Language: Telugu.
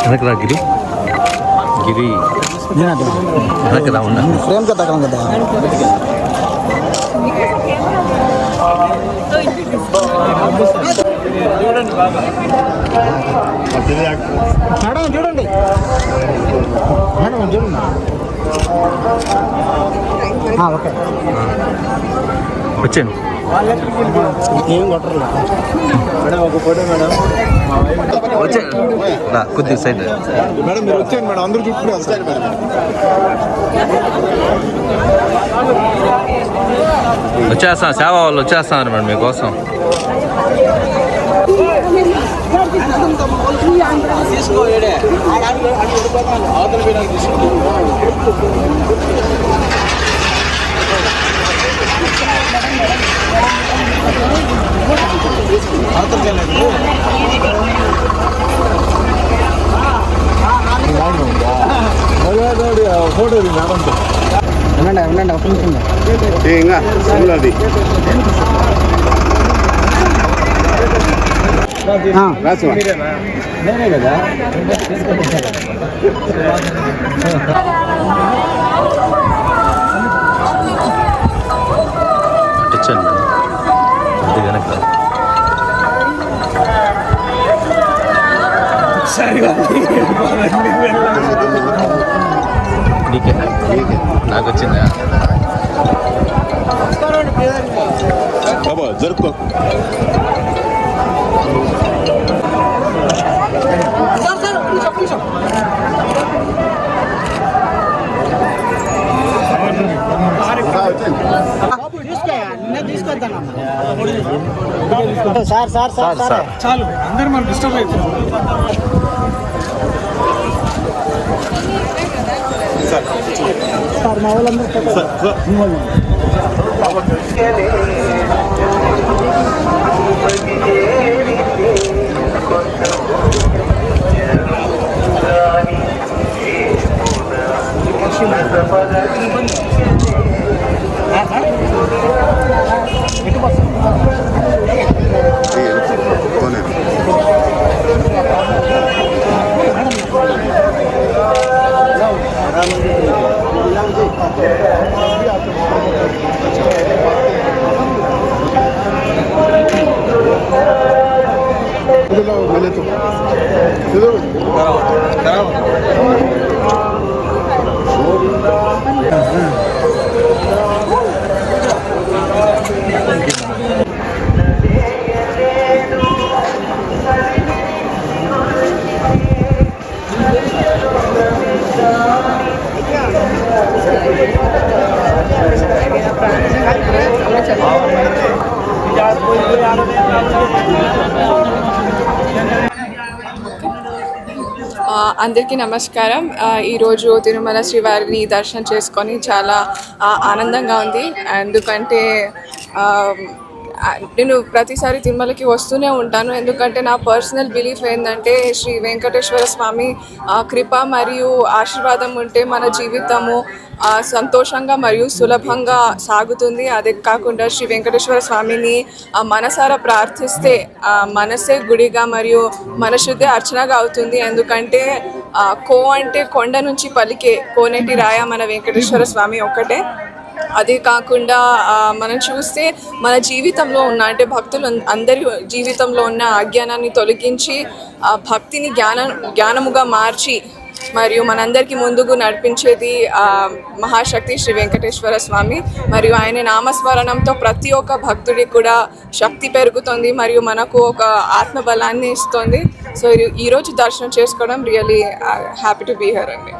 వెనకరా గిరి గిరి వెనకరా ఉన్నా ఫ్రేమ్ కదా కదా మేడం చూడండి మేడం చూడండి ఓకే వచ్చాను ఏం కొట్టరు మేడం ఒక ఫోటో మేడం వచ్చా కొద్దిగా సైడ్ మేడం మీరు వచ్చాను మేడం అందరూ చూసుకుని వస్తారు వచ్చేస్తాను సేవ వాళ్ళు వచ్చేస్తున్నారు మేడం మీకోసం ఫోటో వినండి వినండి ఒక నిమిషం ఇంకా నేనే కదా వచ్చాను మేడం అది వెనక నీకే నాకు వచ్చిందా బాబా జరుపుకో సార్ సార్ సార్ సార్ చాలు అందరు మనం డిస్టర్బ్ అవుతున్నాం సార్ మా వాళ్ళందరూ అందరికీ నమస్కారం. ఈరోజు తిరుమల శ్రీవారిని దర్శనం చేసుకొని చాలా ఆనందంగా ఉంది. ఎందుకంటే నేను ప్రతిసారి తిరుమలకి వస్తూనే ఉంటాను. ఎందుకంటే నా పర్సనల్ బిలీఫ్ ఏంటంటే శ్రీ వెంకటేశ్వర స్వామి కృప మరియు ఆశీర్వాదం ఉంటే మన జీవితము సంతోషంగా మరియు సులభంగా సాగుతుంది. అదే కాకుండా శ్రీ వెంకటేశ్వర స్వామిని మనసారా ప్రార్థిస్తే మనసే గుడిగా మరియు మనశుద్ధి అర్చనగా అవుతుంది. ఎందుకంటే కో అంటే కొండ నుంచి పలికే కోనేటి రాయ మన వెంకటేశ్వర స్వామి ఒక్కటే. అదే కాకుండా మనం చూస్తే మన జీవితంలో ఉన్న అంటే భక్తులు అందరి జీవితంలో ఉన్న అజ్ఞానాన్ని తొలగించి భక్తిని జ్ఞానముగా మార్చి మరియు మనందరికీ ముందుకు నడిపించేది మహాశక్తి శ్రీ వెంకటేశ్వర స్వామి. మరియు ఆయన నామస్మరణంతో ప్రతి ఒక్క భక్తుడికి కూడా శక్తి పెరుగుతుంది మరియు మనకు ఒక ఆత్మబలాన్ని ఇస్తుంది. సో ఈరోజు దర్శనం చేసుకోవడం really happy to be here అండి.